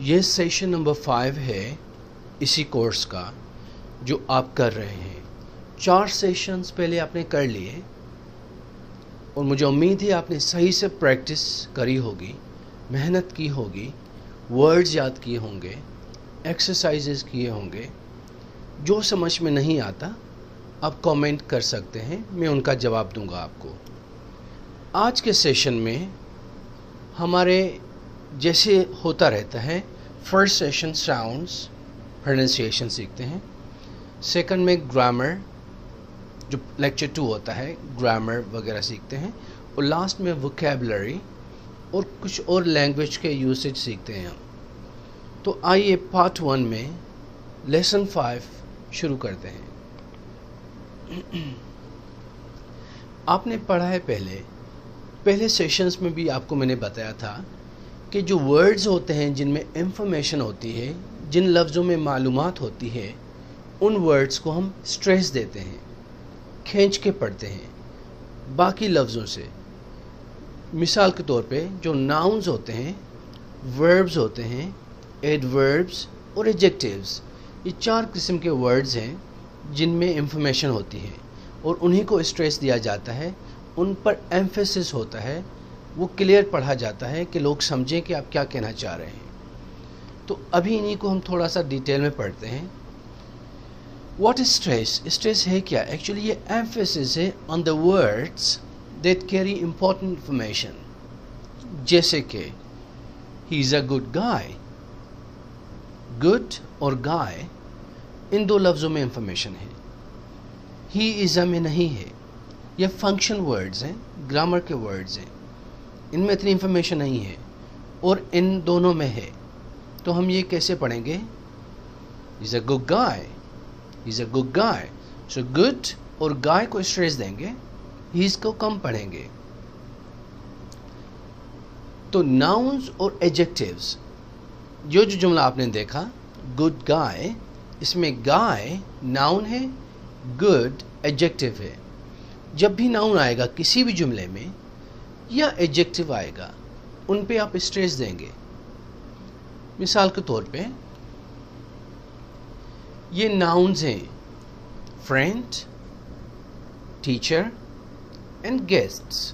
ये session number 5 है इसी कोर्स का जो आप कर रहे हैं। 4 सेशंस पहले आपने कर लिए और मुझे उम्मीद है आपने सही से प्रैक्टिस करी होगी, मेहनत की होगी, वर्ड्स याद किए होंगे, एक्सरसाइजेस किए होंगे। जो समझ में नहीं आता आप कमेंट कर सकते हैं, मैं उनका जवाब दूंगा आपको। आज के सेशन में हमारे जैसे होता रहता है, फर्स्ट सेशन साउंड्स प्रोनाउंसिएशन सीखते हैं, सेकंड में ग्रामर जो लेक्चर 2 होता है ग्रामर वगैरह सीखते हैं, और लास्ट में वोकैबुलरी और कुछ और लैंग्वेज के यूसेज सीखते हैं हम। तो आइए पार्ट 1 में लेसन 5 शुरू करते हैं। आपने पढ़ा है पहले सेशंस में भी आपको मैंने बताया था कि जो वर्ड्स होते हैं जिनमें इंफॉर्मेशन होती है, जिन लफ्ज़ों में मालूमात होती है, उन वर्ड्स को हम स्ट्रेस देते हैं, खींच के पढ़ते हैं बाकी लफ्ज़ों से। मिसाल के तौर पे जो नाउन्स होते हैं, वर्ब्स होते हैं, एडवर्ब्स और एडजेक्टिव्स, ये 4 किस्म के वर्ड्स हैं जिनमें इंफॉर्मेशन होती है और उन्हीं को स्ट्रेस दिया जाता है, उन पर एम्फेसिस होता है, वो क्लियर पढ़ा जाता है कि लोग समझें कि आप क्या कहना चाह रहे हैं। तो अभी इन्हीं को हम थोड़ा सा डिटेल में पढ़ते हैं। What is stress? स्ट्रेस है क्या? एक्चुअली ये एम्फेसिस है on the words that carry important information, जैसे कि he is a good guy. Good और गाय इन 2 लफ्ज़ों में इंफॉर्मेशन है। ही इज़ में नहीं है, ये फंक्शन वर्ड्स हैं, ग्रामर के वर्ड्स हैं, इनमें इतनी इंफॉर्मेशन नहीं है, और इन दोनों में है। तो हम ये कैसे पढ़ेंगे? Is a good guy, is a good guy. So good और गाय को स्ट्रेस देंगे, ही इसको कम पढ़ेंगे। तो नाउन्स और एडजेक्टिव्स, जो जुमला आपने देखा गुड गाय, इसमें गाय नाउन है, गुड एडजेक्टिव है। जब भी नाउन आएगा किसी भी जुमले में या एडजेक्टिव आएगा, उन पे आप स्ट्रेस देंगे। मिसाल के तौर पे ये नाउन्स हैं friend, teacher and guests.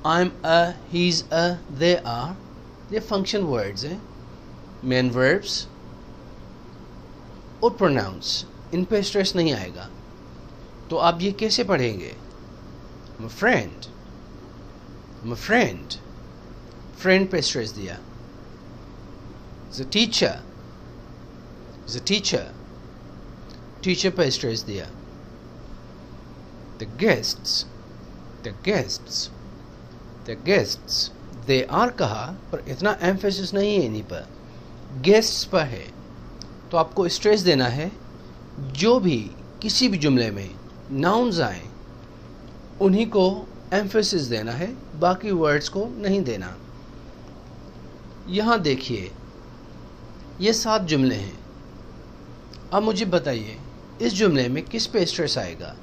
I am a, he is a, they are, ये फंक्शन वर्ड्स हैं। मेन वर्ब्स और प्रोनाउंस, इन पे स्ट्रेस नहीं आएगा। तो आप ये कैसे पढ़ेंगे? I'm a friend, I'm a friend, friend पे स्ट्रेस दिया। Is a teacher, is a teacher, teacher पे स्ट्रेस दिया। The guests, the guests, the guests, they are कहा पर इतना एम्फेसिस नहीं है इन्हीं पर, गेस्ट्स पर है। तो आपको स्ट्रेस देना है, जो भी किसी भी जुमले में नाउन्स आए उन्हीं को एम्फेसिस देना है, बाकी वर्ड्स को नहीं देना। यहाँ देखिए ये 7 जुमले हैं। अब मुझे बताइए इस जुमले में किस पे स्ट्रेस आएगा?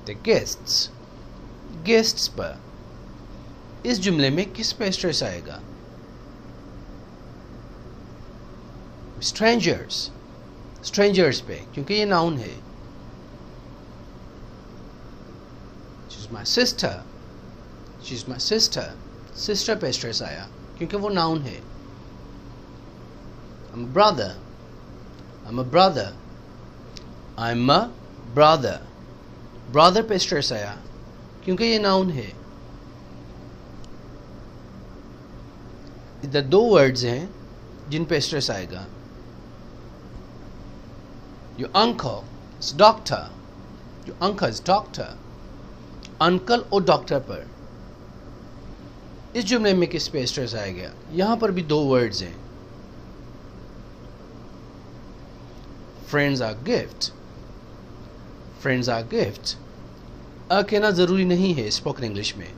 द गेस्ट्स, गेस्ट्स पर। इस जुमले में किस पे स्ट्रेस आएगा? स्ट्रेंजर्स, स्ट्रेंजर्स पे, क्योंकि ये नाउन है। She is my sister, she is my sister, sister पे स्ट्रेस आया क्योंकि वो नाउन है। I'm a brother, I'm a brother, I'm a brother, brother पे स्ट्रेस आया क्योंकि ये नाउन है। इधर 2 वर्ड्स हैं जिन पे स्ट्रेस आएगा। Your uncle is doctor, your uncle is doctor, uncle और डॉक्टर पर। इस जुमले में किस पे स्ट्रेस आएगा? यहां पर भी 2 वर्ड्स हैं। Friends are gift, friends are gift, a कहना जरूरी नहीं है स्पोकन इंग्लिश में।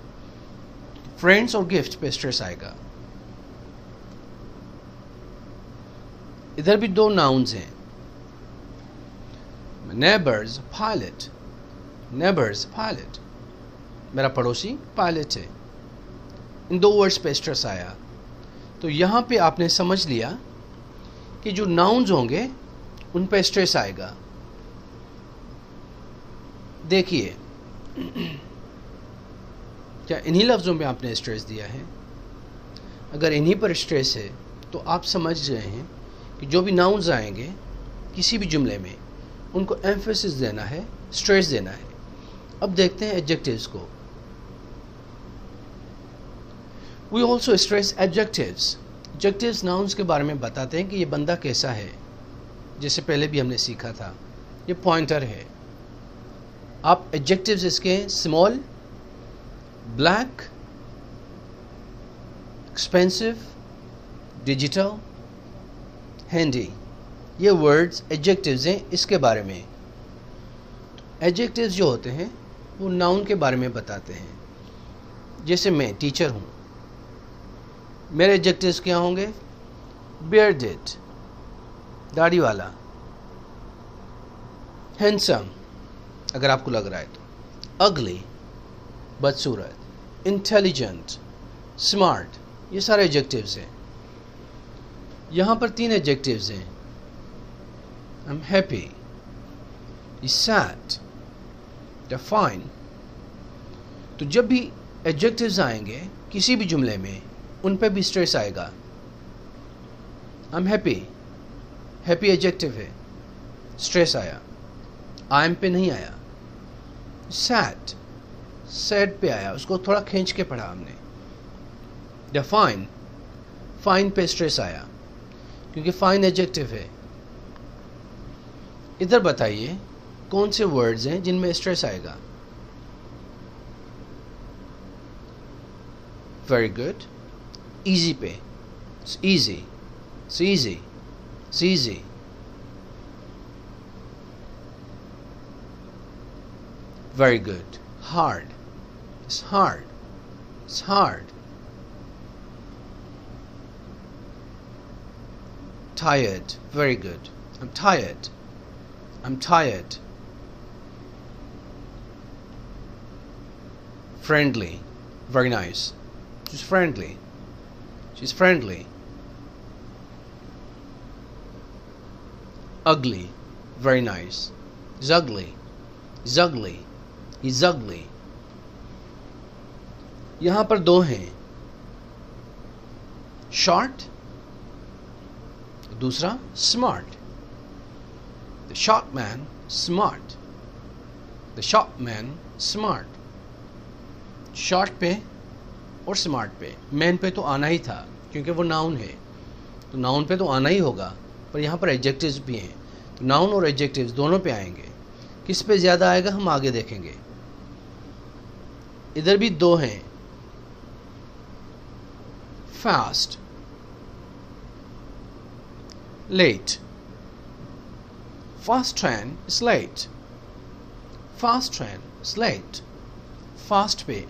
फ्रेंड्स और गिफ्ट पे स्ट्रेस आएगा। इधर भी 2 नाउन्स हैं। neighbor's pilot, neighbor's pilot, मेरा पड़ोसी पायलट है। इन दो वर्ड्स पे स्ट्रेस आया। तो यहाँ पे आपने समझ लिया कि जो नाउन्स होंगे उन पे स्ट्रेस आएगा। देखिए क्या इन्हीं लफ्ज़ों में आपने स्ट्रेस दिया है? अगर इन्हीं पर स्ट्रेस है तो आप समझ गए हैं कि जो भी नाउन्स आएंगे किसी भी जुमले में उनको एम्फेसिस देना है, स्ट्रेस देना है। अब देखते हैं एडजेक्टिव्स को। We also stress adjectives. Adjectives nouns के बारे में बताते हैं कि ये बंदा कैसा है, जैसे पहले भी हमने सीखा था। ये पॉइंटर है। आप एडजेक्टिव्स इसके small, black, expensive, digital, handy, ये वर्ड्स एडजेक्टिव्स हैं इसके बारे में। एडजेक्टिव्स जो होते हैं वो नाउन के बारे में बताते हैं। जैसे मैं टीचर हूँ, मेरे एडजेक्टिव्स क्या होंगे? बियर्डेड, दाढ़ी वाला, हैंडसम अगर आपको लग रहा है तो, अगली, बदसूरत, इंटेलिजेंट, स्मार्ट, ये सारे एडजेक्टिव्स हैं। यहाँ पर 3 एडजेक्टिव्स हैं। I am happy, is sad, the fine. तो जब भी एडजेक्टिव्स आएंगे किसी भी जुमले में उन पे भी स्ट्रेस आएगा। I am happy, happy adjective है, स्ट्रेस आया। आई एम पे नहीं आया। सैड, सैड पे आया, उसको थोड़ा खींच के पढ़ा हमने। द फाइन, फाइन पे स्ट्रेस आया क्योंकि फाइन एडजेक्टिव है। इधर बताइए कौन से वर्ड्स हैं जिनमें स्ट्रेस आएगा? वेरी गुड, इजी पे, easy, easy, easy. Very good. Hard. It's hard. It's hard. Tired. Very good. I'm tired. I'm tired. Friendly. Very nice. She's friendly. She's friendly. Ugly. Very nice. He's ugly. He's ugly. He's ugly. यहां पर 2 हैं, short, दूसरा smart. The short man smart. The short man smart. short पे और smart पे, man पे तो आना ही था क्योंकि वो नाउन है, तो नाउन पे तो आना ही होगा, पर यहाँ पर एडजेक्टिव्स भी हैं, तो नाउन और एडजेक्टिव्स दोनों पे आएंगे। किस पे ज़्यादा आएगा हम आगे देखेंगे। इधर भी 2 हैं, fast, late. Fast train is late, fast train is late. Fast पे,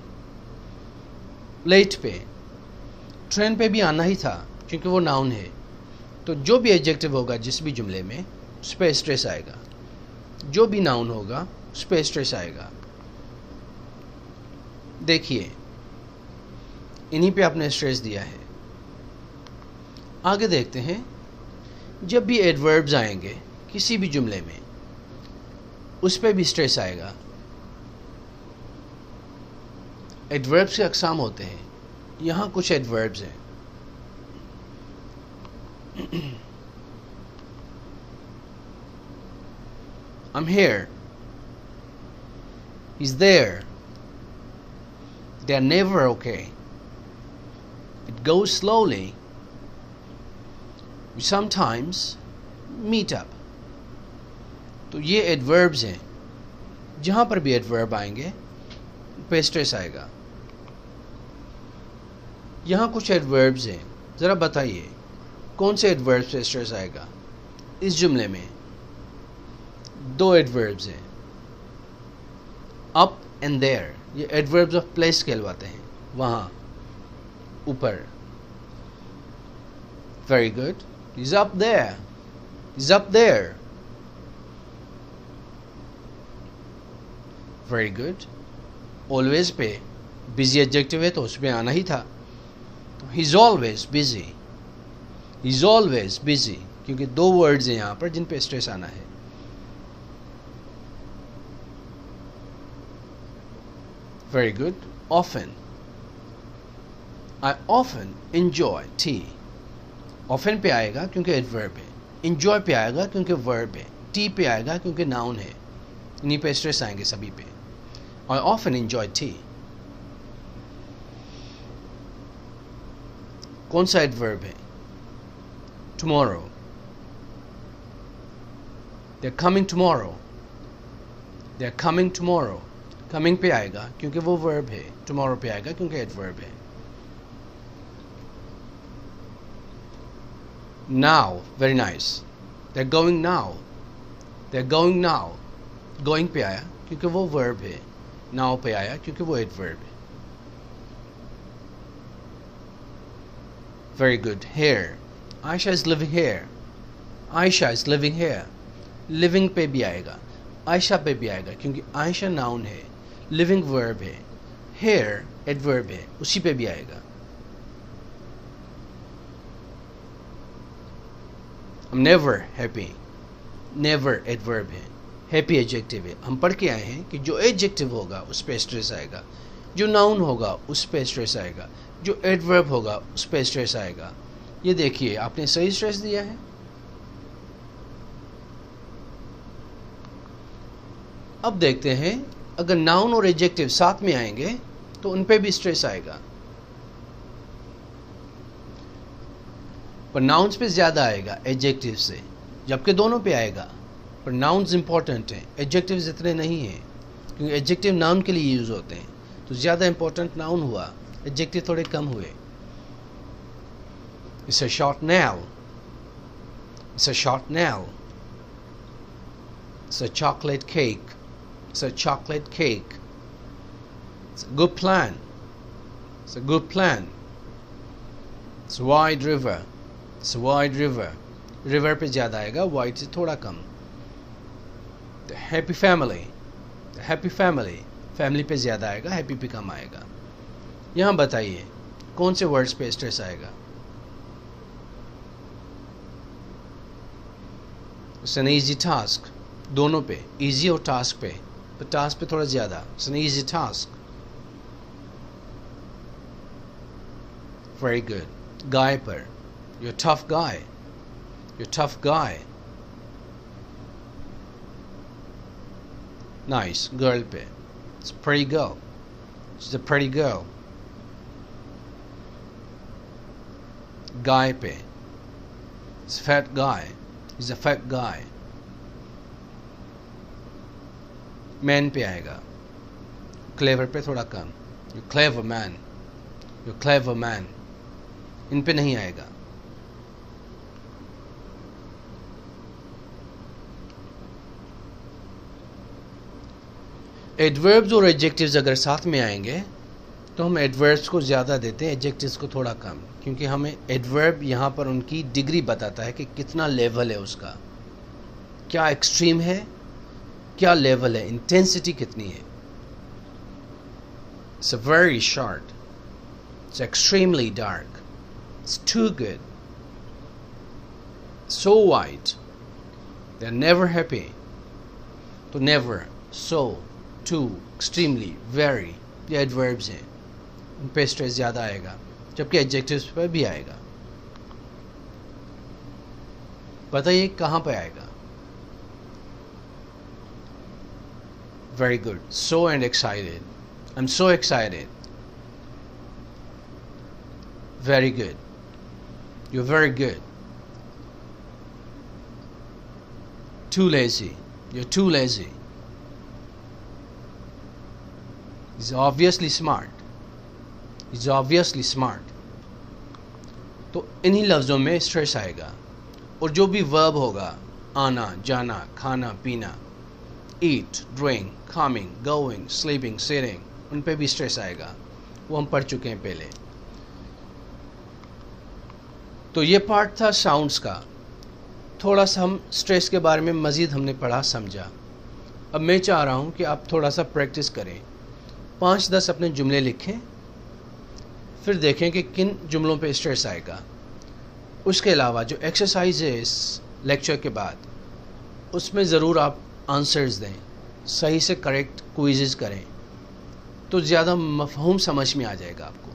लेट पे, ट्रेन पे भी आना ही था क्योंकि वो नाउन है, तो जो भी एडजेक्टिव होगा जिस भी जुमले में उस पर स्ट्रेस आएगा, जो भी नाउन होगा उस पर स्ट्रेस आएगा। देखिए इन्हीं पे आपने स्ट्रेस दिया है। आगे देखते हैं, जब भी एडवर्ब्स आएंगे किसी भी जुमले में उस पे भी स्ट्रेस आएगा। एडवर्ब्स के अक़साम होते हैं, यहाँ कुछ एडवर्ब्स हैं। I'm here. He's there. They are never okay. It goes slowly. We sometimes meet up. तो ये एडवर्ब्स हैं, जहाँ पर भी एडवर्ब आएंगे पे स्ट्रेस आएगा। यहाँ कुछ एडवर्ब्स हैं, ज़रा बताइए कौन से एडवर्ब्स पे स्ट्रेस आएगा। इस जुमले में 2 एडवर्ब्स हैं, अप एंड देयर, ये एडवर्ब्स ऑफ प्लेस कहलवाते हैं, वहाँ ऊपर। Very good, is up there, is up there. Very good, always पे बिजी एडजेक्टिव है तो उस पर आना ही था, तो he is always busy, he is always busy, क्योंकि दो वर्ड्स हैं यहाँ पर जिन पे स्ट्रेस आना है। Very good. Often, I often enjoy T. Often पे आएगा क्योंकि एडवर्ब है, एंजॉय पे आएगा क्योंकि वर्ब है, टी पे आएगा क्योंकि नाउन है। इन्हीं पे स्ट्रेस आएंगे सभी पे। आई ऑफन एंजॉय टी, कौन सा एडवर्ब है? Tomorrow, they are coming tomorrow, they are coming tomorrow. Coming पे आएगा क्योंकि वो वर्ब है, टुमारो पे आएगा क्योंकि एडवर्ब है। Now, very nice, they are going now, they are going now. Going पे आया क्योंकि वो वर्ब है, नाउ पे आया क्योंकि वो एडवर्ब है। Very good. Here, Ayesha is living here, Ayesha is living here. Living पे भी आएगा, आयशा पे भी आएगा क्योंकि आयशा नाउन है, लिविंग वर्ब है, हेयर एडवर्ब है, उसी पे भी आएगा। I'm never happy, never adverb है, हैप्पी एडजेक्टिव है। हम पढ़ के आए हैं कि जो एडजेक्टिव होगा उस पे स्ट्रेस आएगा, जो नाउन होगा उस पे स्ट्रेस आएगा, जो एडवर्ब होगा उस पे स्ट्रेस आएगा। ये देखिए आपने सही स्ट्रेस दिया है। अब देखते हैं अगर नाउन और एडजेक्टिव साथ में आएंगे तो उन पे भी स्ट्रेस आएगा, पर नाउन्स पे ज़्यादा आएगा एडजेक्टिव से, जबकि दोनों पे आएगा। पर नाउन्स इंपॉर्टेंट हैं, एडजेक्टिव्स इतने नहीं हैं, क्योंकि एडजेक्टिव नाउन के लिए यूज़ होते हैं, तो ज़्यादा इंपॉर्टेंट नाउन हुआ, एडजेक्टिव थोड़े कम हुए। It's a short nail, it's a short nail, it's a chocolate cake, it's a chocolate cake, it's a good plan, it's a good plan, it's a wide river, it's a wide river, river पे ज़्यादा आएगा, wide से थोड़ा कम। The happy family, the happy family, family पे ज़्यादा आएगा, happy पे कम आएगा। यहाँ बताइए कौन से वर्ड्स पे स्ट्रेस आएगा? It's an easy task, दोनों पे, easy और task पे, पर task पे थोड़ा ज़्यादा। It's an easy task. Very good. Guy पर, you're a tough guy, you're a tough guy. Nice. Girl पे, it's a pretty girl, she's a pretty girl. Guy पे, it's a fat guy, he's a fat guy. Man पे आएगा, clever पे थोड़ा कम, you're clever man, you're clever man. इन पे नहीं आएगा। Adverbs और एडजेक्टिव्स अगर साथ में आएंगे तो हम एडवर्ब्स को ज़्यादा देते हैं, एडजेक्टिव्स को थोड़ा कम, क्योंकि हमें एडवर्ब यहाँ पर उनकी डिग्री बताता है कि कितना लेवल है उसका, क्या एक्सट्रीम है, क्या लेवल है, इंटेंसिटी कितनी है। It's a very short, it's extremely dark, it's too good, so wide, they are never happy. तो never, so, too, extremely, very, ये एडवर्ब्स हैं, उन पे स्ट्रेस ज़्यादा आएगा, जबकि एडजेक्टिव्स पर भी आएगा। बताइए कहाँ पे आएगा? Very good. So and excited, I am so excited. Very good, you are very good. Too lazy, you are too lazy. He's obviously smart, he's obviously smart. तो इन्हीं लफ्ज़ों में स्ट्रेस आएगा, और जो भी वर्ब होगा, आना, जाना, खाना, पीना, eat, drink, coming, going, sleeping, sitting, उन पे भी स्ट्रेस आएगा, वो हम पढ़ चुके हैं पहले। तो ये पार्ट था साउंड्स का। थोड़ा सा हम स्ट्रेस के बारे में मज़ीद हमने पढ़ा समझा। अब मैं चाह रहा हूँ कि आप थोड़ा सा प्रैक्टिस करें, 5-10 अपने जुमले लिखें, फिर देखें कि किन जुमलों पे स्ट्रेस आएगा। उसके अलावा जो एक्सरसाइज है इस लेक्चर के बाद, उसमें ज़रूर आप आंसर्स दें, सही से करेक्ट क्विज़ेस करें, तो ज़्यादा मफ़हूम समझ में आ जाएगा आपको।